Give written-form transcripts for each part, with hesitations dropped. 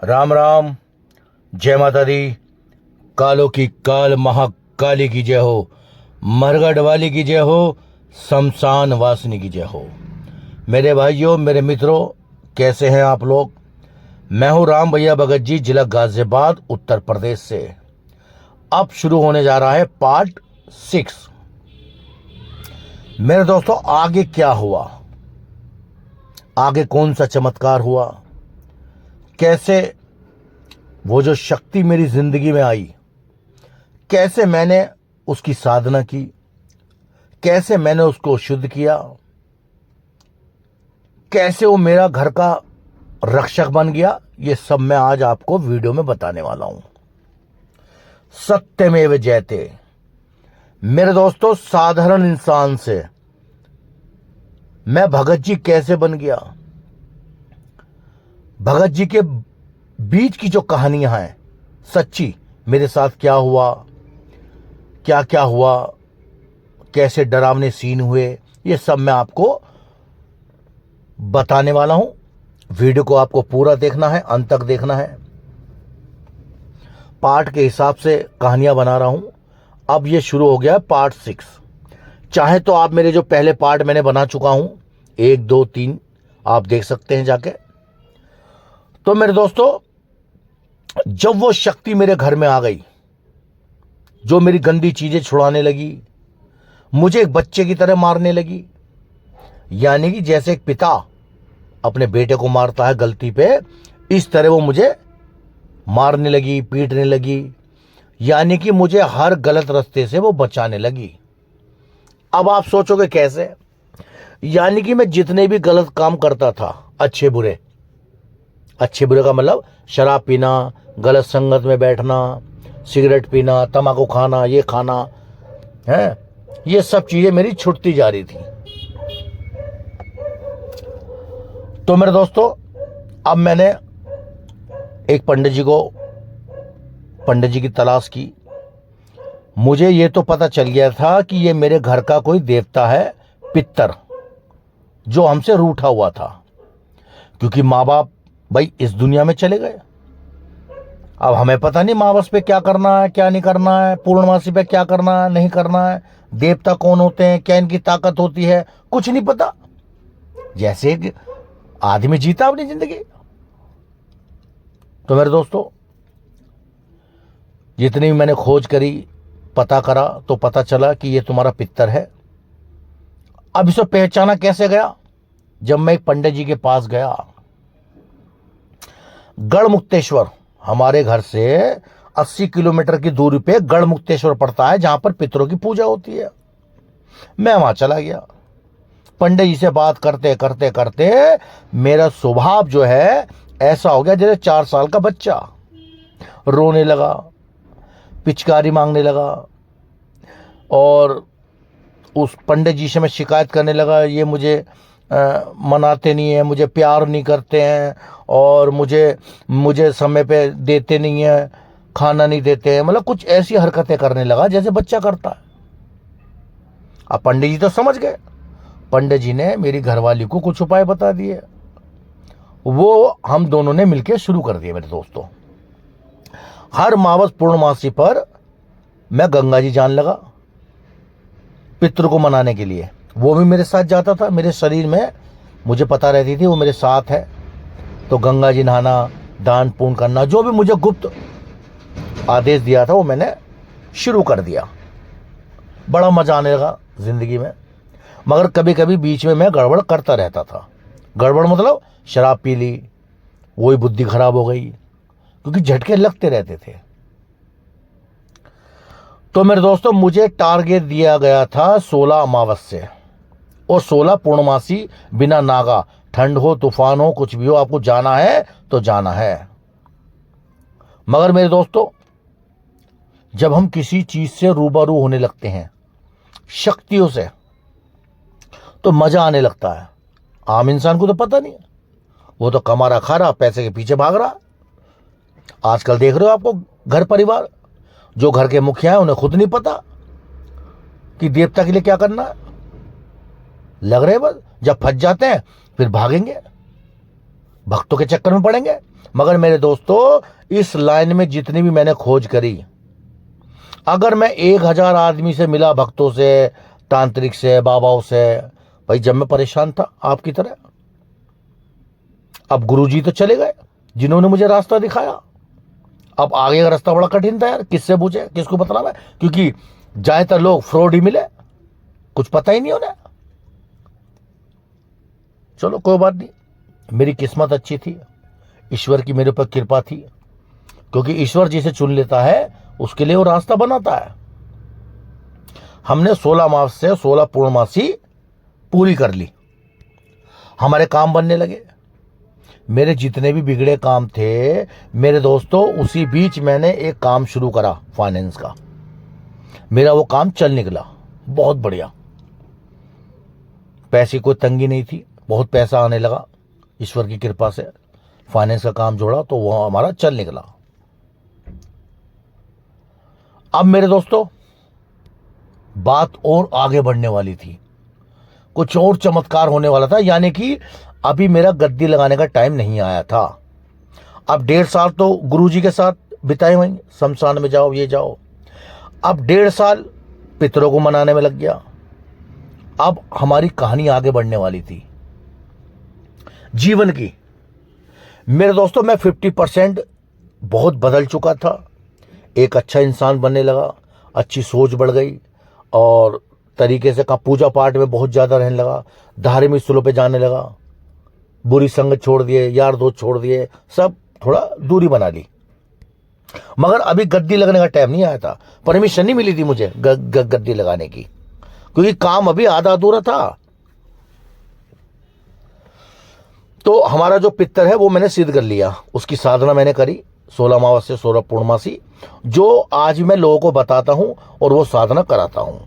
राम राम, जय माता दी। कालों की काल महाकाली की जय हो, मरगढ़ वाली की जय हो, शमशान वासिनी की जय हो। मेरे भाइयों, मेरे मित्रों, कैसे हैं आप लोग? मैं हूं राम भैया भगत जी, जिला गाजियाबाद, उत्तर प्रदेश से। अब शुरू होने जा रहा है पार्ट 6। मेरे दोस्तों, आगे क्या हुआ, आगे कौन सा चमत्कार हुआ, कैसे वो जो शक्ति मेरी जिंदगी में आई, कैसे मैंने उसकी साधना की, कैसे मैंने उसको शुद्ध किया, कैसे वो मेरा घर का रक्षक बन गया, ये सब मैं आज आपको वीडियो में बताने वाला हूं। सत्यमेव जयते। मेरे दोस्तों, साधारण इंसान से मैं भगत जी कैसे बन गया, भगत जी के बीच की जो कहानियां हैं सच्ची, मेरे साथ क्या हुआ, क्या क्या हुआ, कैसे डरावने सीन हुए, ये सब मैं आपको बताने वाला हूं। वीडियो को आपको पूरा देखना है, अंत तक देखना है। पार्ट के हिसाब से कहानियां बना रहा हूं। अब ये शुरू हो गया पार्ट 6। चाहे तो आप मेरे जो पहले पार्ट मैंने बना चुका हूं, 1, 2, 3, आप देख सकते हैं जाके। तो मेरे दोस्तों, जब वो शक्ति मेरे घर में आ गई, जो मेरी गंदी चीजें छुड़ाने लगी, मुझे एक बच्चे की तरह मारने लगी, यानी कि जैसे एक पिता अपने बेटे को मारता है गलती पे, इस तरह वो मुझे मारने लगी, पीटने लगी, यानी कि मुझे हर गलत रास्ते से वो बचाने लगी। अब आप सोचोगे कैसे? यानी कि मैं जितने भी गलत काम करता था, अच्छे बुरे का मतलब शराब पीना, गलत संगत में बैठना, सिगरेट पीना, तम्बाकू खाना, ये खाना है, ये सब चीजें मेरी छूटती जा रही थी। तो मेरे दोस्तों, अब मैंने एक पंडित जी की तलाश की। मुझे ये तो पता चल गया था कि ये मेरे घर का कोई देवता है, पितर, जो हमसे रूठा हुआ था, क्योंकि माँ बाप भाई इस दुनिया में चले गए। अब हमें पता नहीं मावस पे क्या करना है, क्या नहीं करना है, पूर्णमासी पे क्या करना है, नहीं करना है, देवता कौन होते हैं, क्या इनकी ताकत होती है, कुछ नहीं पता। जैसे एक आदमी जीता अपनी जिंदगी। तो मेरे दोस्तों, जितनी भी मैंने खोज करी, पता करा, तो पता चला कि ये तुम्हारा पितर है। अब इसे पहचाना कैसे गया? जब मैं एक पंडित जी के पास गया। गढ़मुक्तेश्वर हमारे घर से 80 किलोमीटर की दूरी पे गढ़मुक्तेश्वर पड़ता है, जहां पर पितरों की पूजा होती है। मैं वहां चला गया। पंडित जी से बात करते करते करते मेरा स्वभाव जो है ऐसा हो गया जैसे 4 साल का बच्चा। रोने लगा, पिचकारी मांगने लगा, और उस पंडित जी से मैं शिकायत करने लगा, ये मुझे मनाते नहीं है, मुझे प्यार नहीं करते हैं, और मुझे समय पे देते नहीं है, खाना नहीं देते हैं, मतलब कुछ ऐसी हरकतें करने लगा जैसे बच्चा करता है। अब पंडित जी तो समझ गए। पंडित जी ने मेरी घरवाली को कुछ उपाय बता दिए, वो हम दोनों ने मिलकर शुरू कर दिए। मेरे दोस्तों, हर मावस पूर्णमासी पर मैं गंगा जी जाने लगा पितृ को मनाने के लिए। वो भी मेरे साथ जाता था। मेरे शरीर में मुझे पता रहती थी वो मेरे साथ है। तो गंगा जी नहाना, दान पुण्य करना, जो भी मुझे गुप्त आदेश दिया था वो मैंने शुरू कर दिया। बड़ा मजा आने लगा जिंदगी में। मगर कभी कभी बीच में मैं गड़बड़ करता रहता था। गड़बड़ मतलब शराब पी ली, वही बुद्धि खराब हो गई, क्योंकि झटके लगते रहते थे। तो मेरे दोस्तों, मुझे टारगेट दिया गया था 16 अमावस से और 16 पूर्णमासी, बिना नागा, ठंड हो, तूफान हो, कुछ भी हो, आपको जाना है तो जाना है। मगर मेरे दोस्तों, जब हम किसी चीज से रूबरू होने लगते हैं, शक्तियों से, तो मजा आने लगता है। आम इंसान को तो पता नहीं है, वो तो कमा रहा, खा रहा, पैसे के पीछे भाग रहा। आजकल देख रहे हो आपको घर परिवार, जो घर के मुखिया हैं उन्हें खुद नहीं पता कि देवता के लिए क्या करना है। लग रहे बस, जब फंस जाते हैं फिर भागेंगे। भक्तों के चक्कर में पड़ेंगे। मगर मेरे दोस्तों, इस लाइन में जितनी भी मैंने खोज करी, अगर मैं 1000 आदमी से मिला, भक्तों से, तांत्रिक से, बाबाओं से, भाई जब मैं परेशान था आपकी तरह, अब गुरुजी तो चले गए जिन्होंने मुझे रास्ता दिखाया। अब आगे का रास्ता बड़ा कठिन था यार, किससे पूछे, किसको बतलावे, क्योंकि ज्यादातर लोग फ्रॉड ही मिले, कुछ पता ही नहीं उन्हें। चलो कोई बात नहीं, मेरी किस्मत अच्छी थी, ईश्वर की मेरे पर कृपा थी, क्योंकि ईश्वर जिसे चुन लेता है उसके लिए वो रास्ता बनाता है। हमने 16 मास से 16 पूर्णमासी पूरी कर ली, हमारे काम बनने लगे। मेरे जितने भी बिगड़े काम थे मेरे दोस्तों, उसी बीच मैंने एक काम शुरू करा फाइनेंस का, मेरा वो काम चल निकला बहुत बढ़िया। पैसे कोई तंगी नहीं थी, बहुत पैसा आने लगा ईश्वर की कृपा से। फाइनेंस का काम जोड़ा तो वो हमारा चल निकला। अब मेरे दोस्तों, बात और आगे बढ़ने वाली थी, कुछ और चमत्कार होने वाला था। यानी कि अभी मेरा गद्दी लगाने का टाइम नहीं आया था। अब 1.5 साल तो गुरुजी के साथ बिताए वहीं, शमशान में जाओ, ये जाओ। अब 1.5 साल पितरों को मनाने में लग गया। अब हमारी कहानी आगे बढ़ने वाली थी जीवन की। मेरे दोस्तों, मैं 50% बहुत बदल चुका था, एक अच्छा इंसान बनने लगा, अच्छी सोच बढ़ गई, और तरीके से का पूजा पाठ में बहुत ज़्यादा रहने लगा, धार्मिक स्थलों पे जाने लगा, बुरी संगत छोड़ दिए, यार दोस्त छोड़ दिए, सब थोड़ा दूरी बना ली। मगर अभी गद्दी लगने का टाइम नहीं आया था, परमिशन नहीं मिली थी मुझे गद्दी लगाने की, क्योंकि काम अभी आधा अधूरा था। तो हमारा जो पितर है वो मैंने सिद्ध कर लिया, उसकी साधना मैंने करी, 16 अमावस्या 16 पूर्णमासी, जो आज मैं लोगों को बताता हूं और वो साधना कराता हूं।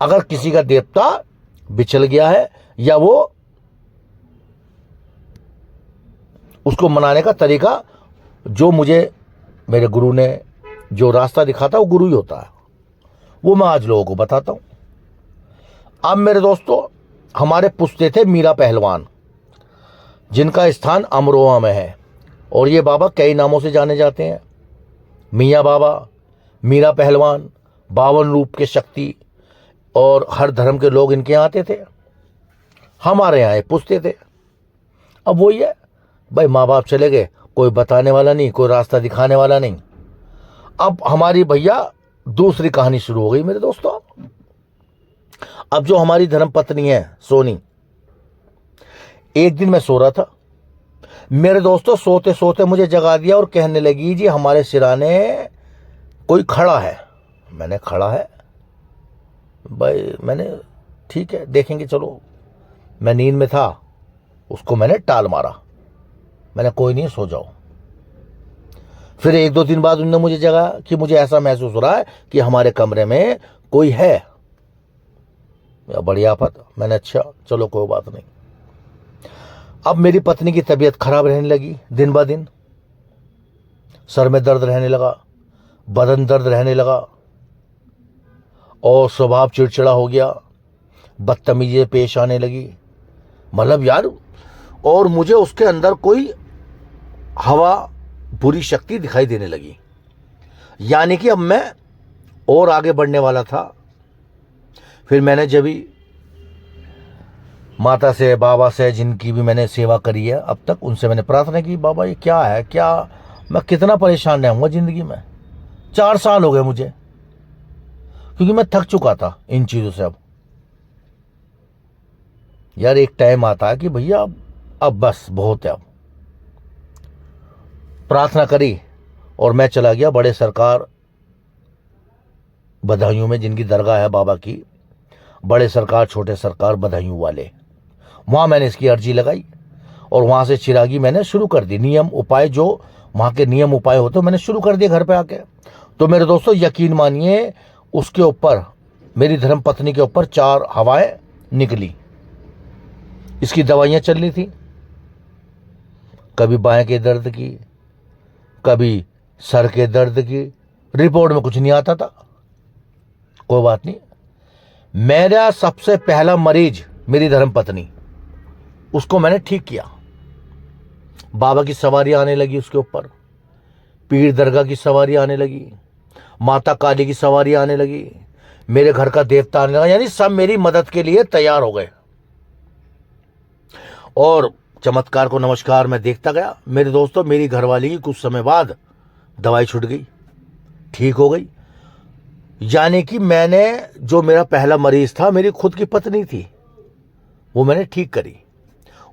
अगर किसी का देवता बिछल गया है या वो उसको मनाने का तरीका, जो मुझे मेरे गुरु ने जो रास्ता दिखाता वो गुरु ही होता है, वो मैं आज लोगों को बताता हूं। अब मेरे दोस्तों, हमारे पुश्ते थे मीरा पहलवान, जिनका स्थान अमरोहा में है, और ये बाबा कई नामों से जाने जाते हैं, मियाँ बाबा, मीरा पहलवान, 52 रूप के शक्ति, और हर धर्म के लोग इनके यहाँ आते थे, हमारे यहाँ पूछते थे। अब वही है भाई, माँ बाप चले गए, कोई बताने वाला नहीं, कोई रास्ता दिखाने वाला नहीं। अब हमारी भैया दूसरी कहानी शुरू हो गई मेरे दोस्तों। अब जो हमारी धर्म पत्नी है सोनी, एक दिन मैं सो रहा था मेरे दोस्तों, सोते सोते मुझे जगा दिया और कहने लगी, जी हमारे सिराने कोई खड़ा है। मैंने खड़ा है भाई, मैंने ठीक है देखेंगे चलो। मैं नींद में था, उसको मैंने टाल मारा, मैंने कोई नहीं सो जाओ। फिर 1-2 दिन बाद उन्होंने मुझे जगा कि मुझे ऐसा महसूस हो रहा है कि हमारे कमरे में कोई है। बढ़िया आफत, मैंने अच्छा चलो कोई बात नहीं। अब मेरी पत्नी की तबीयत खराब रहने लगी, दिन ब दिन सर में दर्द रहने लगा, बदन दर्द रहने लगा, और स्वभाव चिड़चिड़ा हो गया, बदतमीजी पेश आने लगी, मतलब यार। और मुझे उसके अंदर कोई हवा, बुरी शक्ति दिखाई देने लगी। यानी कि अब मैं और आगे बढ़ने वाला था। फिर मैंने जब भी माता से, बाबा से, जिनकी भी मैंने सेवा करी है अब तक, उनसे मैंने प्रार्थना की, बाबा ये क्या है, क्या मैं कितना परेशान रहूँगा ज़िंदगी में। 4 साल हो गए मुझे, क्योंकि मैं थक चुका था इन चीज़ों से। अब यार एक टाइम आता है कि भैया अब बस बहुत है। अब प्रार्थना करी और मैं चला गया बड़े सरकार बदायूं में, जिनकी दरगाह है बाबा की, बड़े सरकार छोटे सरकार बदायूं वाले, वहाँ मैंने इसकी अर्जी लगाई और वहाँ से चिरागी मैंने शुरू कर दी। नियम उपाय, जो वहाँ के नियम उपाय होते मैंने शुरू कर दिए घर पे आके। तो मेरे दोस्तों यकीन मानिए, उसके ऊपर, मेरी धर्म पत्नी के ऊपर 4 हवाएं निकली। इसकी दवाइयाँ चल रही थी, कभी बाएं के दर्द की, कभी सर के दर्द की, रिपोर्ट में कुछ नहीं आता था। कोई बात नहीं, मेरा सबसे पहला मरीज मेरी धर्म पत्नी, उसको मैंने ठीक किया। बाबा की सवारी आने लगी उसके ऊपर, पीर दरगाह की सवारी आने लगी, माता काली की सवारी आने लगी, मेरे घर का देवता आने लगा, यानी सब मेरी मदद के लिए तैयार हो गए। और चमत्कार को नमस्कार मैं देखता गया। मेरे दोस्तों, मेरी घरवाली की कुछ समय बाद दवाई छूट गई, ठीक हो गई। यानी कि मैंने, जो मेरा पहला मरीज था मेरी खुद की पत्नी थी, वो मैंने ठीक करी।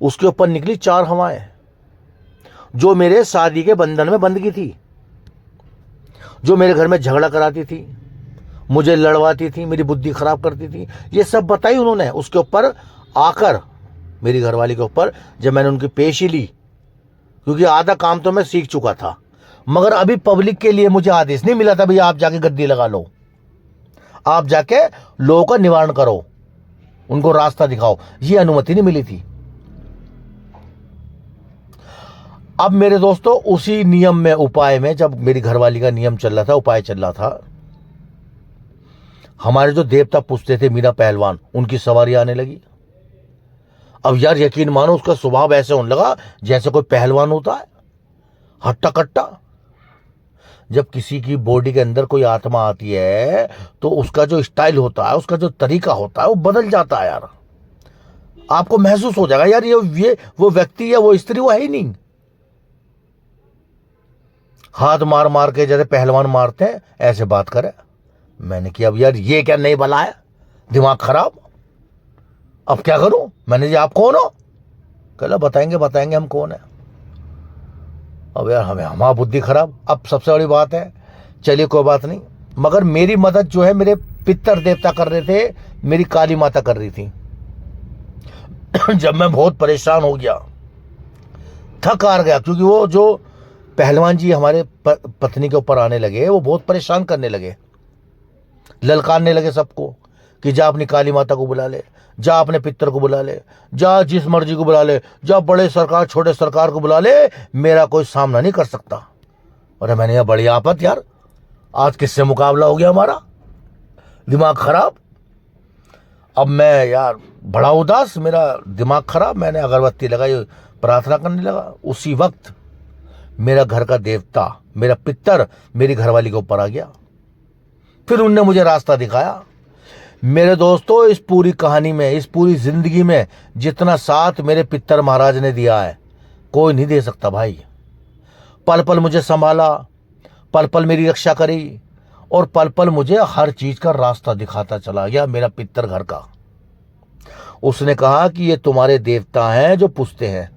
उसके ऊपर निकली 4 हवाएं जो मेरे शादी के बंधन में बंध गई थी, जो मेरे घर में झगड़ा कराती थी, मुझे लड़वाती थी, मेरी बुद्धि खराब करती थी, ये सब बताई उन्होंने। उसके ऊपर आकर मेरी घरवाली के ऊपर जब मैंने उनकी पेशी ली, क्योंकि आधा काम तो मैं सीख चुका था, मगर अभी पब्लिक के लिए मुझे आदेश नहीं मिला था भैया आप जाके गद्दी लगा लो, आप जाके लोगों का निवारण करो, उनको रास्ता दिखाओ, ये अनुमति नहीं मिली थी। अब मेरे दोस्तों, उसी नियम में, उपाय में, जब मेरी घरवाली का नियम चल रहा था, उपाय चल रहा था, हमारे जो देवता पूछते थे मीरा पहलवान, उनकी सवारी आने लगी। अब यार यकीन मानो, उसका स्वभाव ऐसे होने लगा जैसे कोई पहलवान होता है, हट्टा कट्टा। जब किसी की बॉडी के अंदर कोई आत्मा आती है तो उसका जो स्टाइल होता है, उसका जो तरीका होता है, वो बदल जाता है यार। आपको महसूस हो जाएगा यार ये वो व्यक्ति या वो स्त्री वो है ही नहीं। हाथ मार मार के जैसे पहलवान मारते हैं ऐसे बात करे। मैंने किया, अब यार ये क्या नहीं भला है, दिमाग खराब, अब क्या करूं। मैंने जी आप कौन हो? कहला बताएंगे बताएंगे हम कौन है। अब यार हमें हमारा बुद्धि खराब। अब सबसे बड़ी बात है, चलिए कोई बात नहीं, मगर मेरी मदद जो है मेरे पितर देवता कर रहे थे, मेरी काली माता कर रही थी। जब मैं बहुत परेशान हो गया, थक हार गया, क्योंकि वो जो पहलवान जी हमारे पत्नी के ऊपर आने लगे, वो बहुत परेशान करने लगे, ललकारने लगे सबको कि जा अपनी काली माता को बुला ले, जा अपने पितर को बुला ले, जा जिस मर्जी को बुला ले, जा बड़े सरकार छोटे सरकार को बुला ले, मेरा कोई सामना नहीं कर सकता। अरे मैंने कहा बड़ी आफत यार, आज किससे मुकाबला हो गया हमारा, दिमाग खराब। अब मैं यार बड़ा उदास, मेरा दिमाग खराब, मैंने अगरबत्ती लगाई, प्रार्थना करने लगा। उसी वक्त मेरा घर का देवता, मेरा पितर मेरी घरवाली के ऊपर आ गया। फिर उनने मुझे रास्ता दिखाया। मेरे दोस्तों, इस पूरी कहानी में, इस पूरी जिंदगी में जितना साथ मेरे पितर महाराज ने दिया है कोई नहीं दे सकता भाई। पल पल मुझे संभाला, पल पल मेरी रक्षा करी, और पल पल मुझे हर चीज का रास्ता दिखाता चला गया मेरा पितर घर का। उसने कहा कि ये तुम्हारे देवता हैं जो पूछते हैं,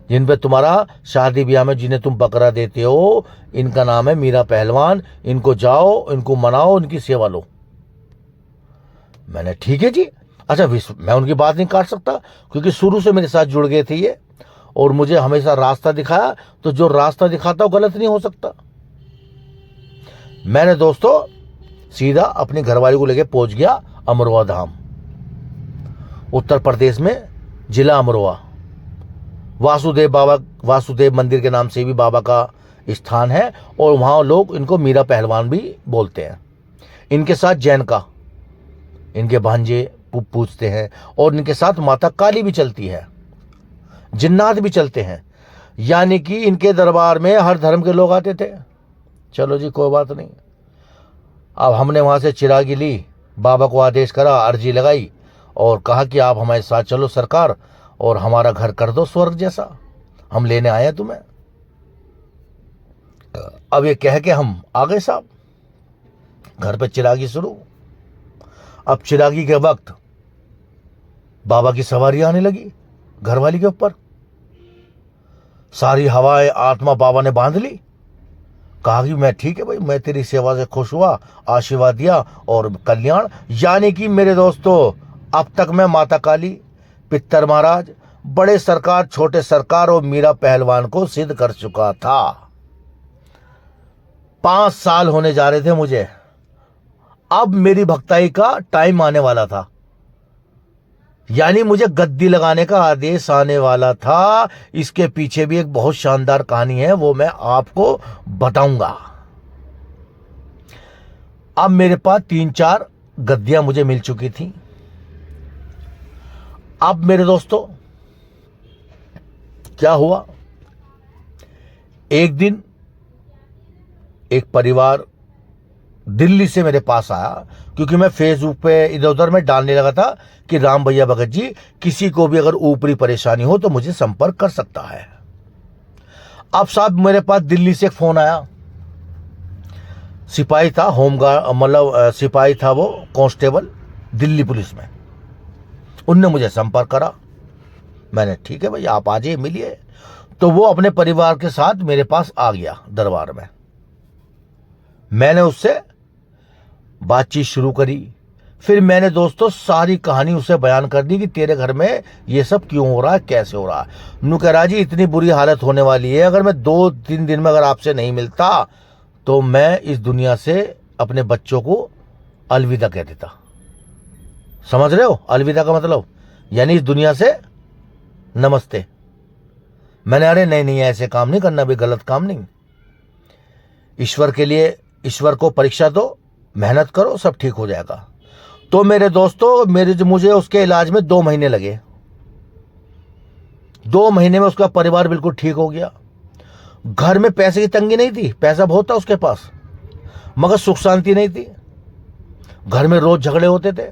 जिन पे तुम्हारा शादी ब्याह में जिन्हें तुम बकरा देते हो, इनका नाम है मीरा पहलवान, इनको जाओ, इनको मनाओ, इनकी सेवा लो। मैंने ठीक है जी। अच्छा, मैं उनकी बात नहीं काट सकता, क्योंकि शुरू से मेरे साथ जुड़ गए थे ये, और मुझे हमेशा रास्ता दिखाया, तो जो रास्ता दिखाता वो गलत नहीं हो सकता। मैंने दोस्तों सीधा अपनी घरवाली को लेके पहुंच गया अमरोहा धाम, उत्तर प्रदेश में, जिला अमरोहा। वासुदेव मंदिर के नाम से भी बाबा का स्थान है, और वहां लोग इनको मीरा पहलवान भी बोलते हैं। इनके साथ जैन का, इनके भांजे पूछते हैं, और इनके साथ माता काली भी चलती है, जिन्नात भी चलते हैं, यानी कि इनके दरबार में हर धर्म के लोग आते थे। चलो जी कोई बात नहीं। अब हमने वहां से चिरागी ली, बाबा को आदेश करा, अर्जी लगाई, और कहा कि आप हमारे साथ चलो सरकार, और हमारा घर कर दो स्वर्ग जैसा, हम लेने आए हैं तुम्हें। अब ये कह के हम आ गए साहब, घर पे चिरागी शुरू। अब चिरागी के वक्त बाबा की सवारी आने लगी घरवाली के ऊपर, सारी हवाएं आत्मा बाबा ने बांध ली। कहा कि मैं ठीक है भाई, मैं तेरी सेवा से खुश हुआ, आशीर्वाद दिया और कल्याण। यानी कि मेरे दोस्तों, अब तक मैं माता काली, पितर महाराज, बड़े सरकार छोटे सरकार और मीरा पहलवान को सिद्ध कर चुका था। 5 साल होने जा रहे थे मुझे, अब मेरी भक्ताई का टाइम आने वाला था, यानी मुझे गद्दी लगाने का आदेश आने वाला था। इसके पीछे भी एक बहुत शानदार कहानी है, वो मैं आपको बताऊंगा। अब मेरे पास 3-4 गद्दियां मुझे मिल चुकी थी। अब मेरे दोस्तों क्या हुआ, एक दिन एक परिवार दिल्ली से मेरे पास आया, क्योंकि मैं फेसबुक पे इधर उधर में डालने लगा था कि राम भैया भगत जी, किसी को भी अगर ऊपरी परेशानी हो तो मुझे संपर्क कर सकता है। अब साहब मेरे पास दिल्ली से एक फोन आया, सिपाही था, होमगार्ड, मतलब सिपाही था वो, कांस्टेबल दिल्ली पुलिस में। उनने मुझे संपर्क करा। मैंने ठीक है भाई, आप आ जाइए, मिलिए। तो वो अपने परिवार के साथ मेरे पास आ गया दरबार में। मैंने उससे बातचीत शुरू करी। फिर मैंने दोस्तों सारी कहानी उसे बयान कर दी कि तेरे घर में ये सब क्यों हो रहा है, कैसे हो रहा है। नू कह रहा जी इतनी बुरी हालत होने वाली है, अगर मैं 2-3 दिन में अगर आपसे नहीं मिलता तो मैं इस दुनिया से अपने बच्चों को अलविदा कह देता। समझ रहे हो अलविदा का मतलब, यानी इस दुनिया से नमस्ते। मैंने अरे नहीं नहीं, ऐसे काम नहीं करना, भी गलत काम नहीं। ईश्वर के लिए, ईश्वर को परीक्षा दो, मेहनत करो, सब ठीक हो जाएगा। तो मेरे दोस्तों मुझे उसके इलाज में 2 महीने लगे। 2 महीने में उसका परिवार बिल्कुल ठीक हो गया। घर में पैसे की तंगी नहीं थी, पैसा बहुत था उसके पास, मगर सुख शांति नहीं थी। घर में रोज झगड़े होते थे।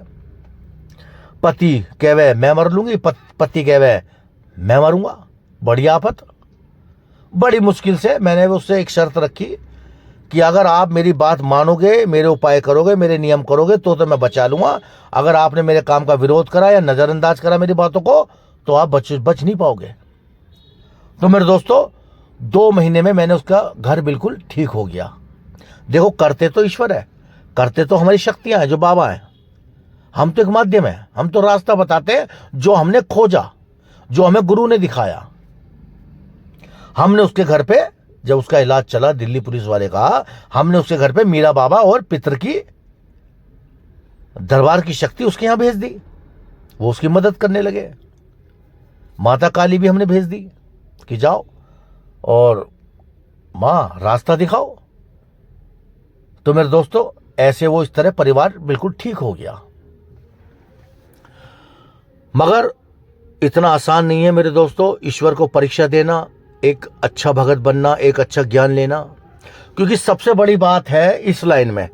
पति कहवे मैं मर लूंगी, पति कहवे मैं मरूंगा। बड़ी आफत। बड़ी मुश्किल से मैंने उससे एक शर्त रखी कि अगर आप मेरी बात मानोगे, मेरे उपाय करोगे, मेरे नियम करोगे तो मैं बचा लूंगा। अगर आपने मेरे काम का विरोध करा या नजरअंदाज करा मेरी बातों को, तो आप बच नहीं पाओगे। तो मेरे दोस्तों 2 महीने में मैंने उसका घर बिल्कुल ठीक हो गया। देखो करते तो ईश्वर है, करते तो हमारी शक्तियां हैं जो बाबा हैं। हम तो एक माध्यम है, हम तो रास्ता बताते हैं जो हमने खोजा, जो हमें गुरु ने दिखाया। हमने उसके घर पे, जब उसका इलाज चला दिल्ली पुलिस वाले का, हमने उसके घर पे मीरा बाबा और पितर की दरबार की शक्ति उसके यहां भेज दी। वो उसकी मदद करने लगे। माता काली भी हमने भेज दी कि जाओ और मां रास्ता दिखाओ। तो मेरे दोस्तों ऐसे वो इस तरह परिवार बिल्कुल ठीक हो गया। मगर इतना आसान नहीं है मेरे दोस्तों ईश्वर को परीक्षा देना, एक अच्छा भगत बनना, एक अच्छा ज्ञान लेना। क्योंकि सबसे बड़ी बात है इस लाइन में,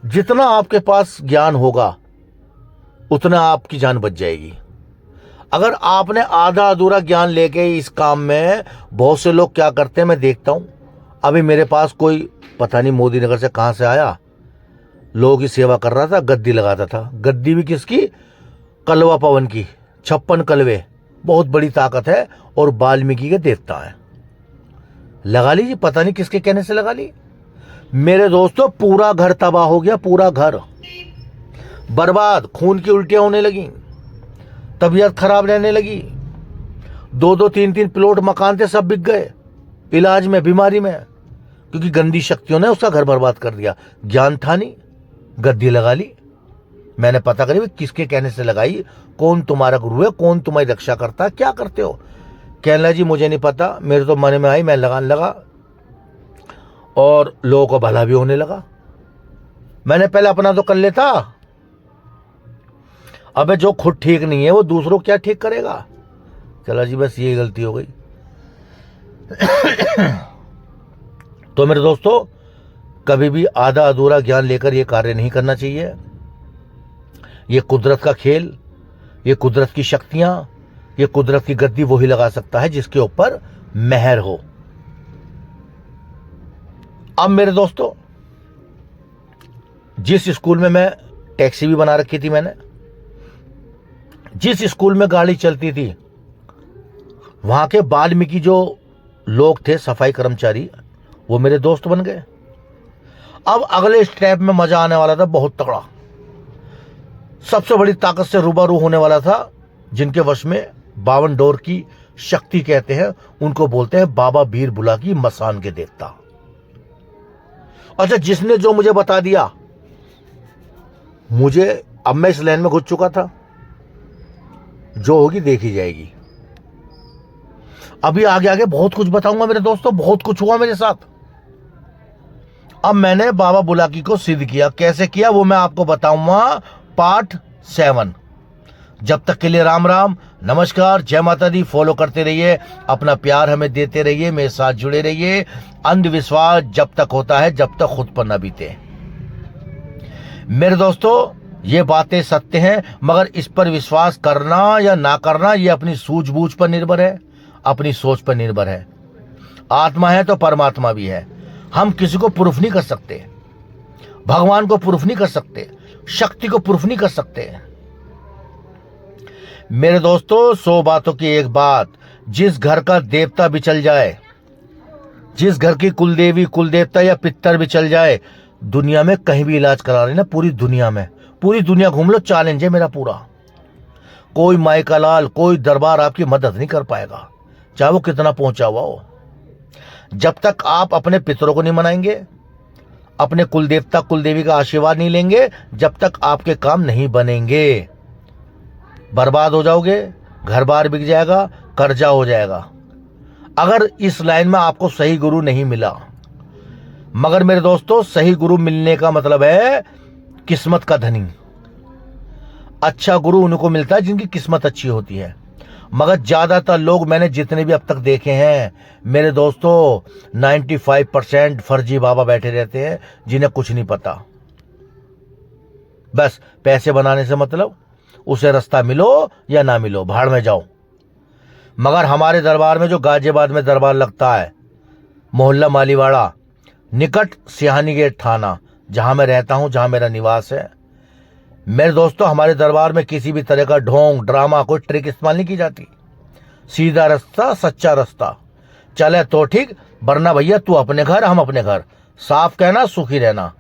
जितना आपके पास ज्ञान होगा उतना आपकी जान बच जाएगी। अगर आपने आधा अधूरा ज्ञान लेके इस काम में, बहुत से लोग क्या करते हैं मैं देखता हूं। अभी मेरे पास कोई पता नहीं मोदी नगर से कहां से आया, लोगों की सेवा कर रहा था, गद्दी लगाता था। गद्दी भी किसकी? कलवा पवन की। 56 कलवे, बहुत बड़ी ताकत है और वाल्मीकि के देवता है। लगा लीजिए, पता नहीं किसके कहने से लगा ली। मेरे दोस्तों पूरा घर तबाह हो गया, पूरा घर बर्बाद, खून की उल्टियां होने लगी, तबीयत खराब रहने लगी। 2-2, 3-3 प्लॉट मकान थे, सब बिक गए इलाज में, बीमारी में, क्योंकि गंदी शक्तियों ने उसका घर बर्बाद कर दिया। ज्ञान था नहीं, गद्दी लगा ली। मैंने पता करी किसके कहने से लगाई, कौन तुम्हारा गुरु है, कौन तुम्हारी रक्षा करता है, क्या करते हो। कहने लगा जी मुझे नहीं पता, मेरे तो मन में आई, मैं लगाने लगा और लोगों को भला भी होने लगा। मैंने पहले अपना तो कर लेता, अबे जो खुद ठीक नहीं है वो दूसरों क्या ठीक करेगा। चला जी बस ये गलती हो गई। तो मेरे दोस्तों कभी भी आधा अधूरा ज्ञान लेकर ये कार्य नहीं करना चाहिए। ये कुदरत का खेल, ये कुदरत की शक्तियां, ये कुदरत की गद्दी वही लगा सकता है जिसके ऊपर मेहर हो। अब मेरे दोस्तों जिस स्कूल में मैं टैक्सी भी बना रखी थी मैंने, जिस स्कूल में गाड़ी चलती थी, वहां के वाल्मीकि जो लोग थे सफाई कर्मचारी, वो मेरे दोस्त बन गए। अब अगले स्टेप में मजा आने वाला था बहुत तगड़ा। सबसे बड़ी ताकत से रूबरू होने वाला था, जिनके वश में 52 डोर की शक्ति कहते हैं, उनको बोलते हैं बाबा बीर बुला की मसान के देवता। अच्छा, जिसने जो मुझे बता दिया, मुझे अब मैं इस लाइन में घुस चुका था, जो होगी देखी जाएगी। अभी आगे आगे बहुत कुछ बताऊंगा मेरे दोस्तों, बहुत कुछ हुआ मेरे साथ। अब मैंने बाबा बुलाकी को सिद्ध किया, कैसे किया वो मैं आपको बताऊंगा पार्ट 7। जब तक के लिए राम राम, नमस्कार, जय माता दी। फॉलो करते रहिए, अपना प्यार हमें देते रहिए, मेरे साथ जुड़े रहिए। अंधविश्वास जब तक होता है जब तक खुद पर न बीते। मेरे दोस्तों, ये बातें सत्य हैं, मगर इस पर विश्वास करना या ना करना ये अपनी सूझबूझ पर निर्भर है, अपनी सोच पर निर्भर है। आत्मा है तो परमात्मा भी है। हम किसी को प्रूफ नहीं कर सकते, भगवान को प्रूफ नहीं कर सकते, शक्ति को प्रूफ नहीं कर सकते। मेरे दोस्तों, 100 बातों की एक बात, जिस घर का देवता भी चल जाए, जिस घर की कुलदेवी कुलदेवता या पितर भी चल जाए, दुनिया में कहीं भी इलाज करा लेना, पूरी दुनिया घूम लो, चैलेंज है मेरा पूरा। कोई माई का लाल, कोई दरबार आपकी मदद नहीं कर पाएगा, चाहे वो कितना पहुंचा हुआ हो। जब तक आप अपने पितरों को नहीं मनाएंगे, अपने कुलदेवता कुलदेवी का आशीर्वाद नहीं लेंगे, जब तक आपके काम नहीं बनेंगे। बर्बाद हो जाओगे, घर बार बिक जाएगा, कर्जा हो जाएगा, अगर इस लाइन में आपको सही गुरु नहीं मिला। मगर मेरे दोस्तों, सही गुरु मिलने का मतलब है किस्मत का धनी। अच्छा गुरु उनको मिलता है जिनकी किस्मत अच्छी होती है। मगर ज्यादातर लोग मैंने जितने भी अब तक देखे हैं मेरे दोस्तों, 95% फर्जी बाबा बैठे रहते हैं जिन्हें कुछ नहीं पता। बस पैसे बनाने से मतलब, उसे रास्ता मिलो या ना मिलो, भाड़ में जाओ। मगर हमारे दरबार में जो गाजियाबाद में दरबार लगता है, मोहल्ला मालीवाड़ा, निकट सिहानी गेट थाना, जहां मैं रहता हूं, जहां मेरा निवास है, मेरे दोस्तों, हमारे दरबार में किसी भी तरह का ढोंग ड्रामा कोई ट्रिक इस्तेमाल नहीं की जाती। सीधा रास्ता, सच्चा रास्ता चले तो ठीक, वरना भैया तू अपने घर, हम अपने घर। साफ कहना, सुखी रहना।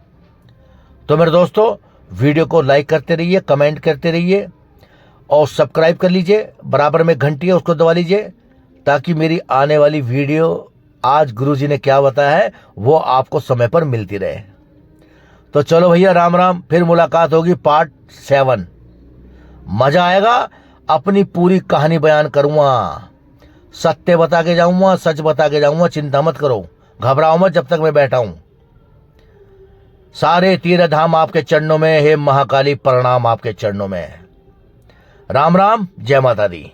तो मेरे दोस्तों, वीडियो को लाइक करते रहिए, कमेंट करते रहिए और सब्सक्राइब कर लीजिए। बराबर में घंटी है, उसको दबा लीजिए, ताकि मेरी आने वाली वीडियो, आज गुरुजी ने क्या बताया है, वो आपको समय पर मिलती रहे। तो चलो भैया, राम राम। फिर मुलाकात होगी पार्ट 7। मजा आएगा, अपनी पूरी कहानी बयान करूंगा, सत्य बता के जाऊंगा, सच बता के जाऊंगा। चिंता मत करो, घबराओ मत जब तक मैं बैठा हूं। सारे तीर्थ धाम आपके चरणों में, हे महाकाली प्रणाम आपके चरणों में। राम राम, जय माता दी।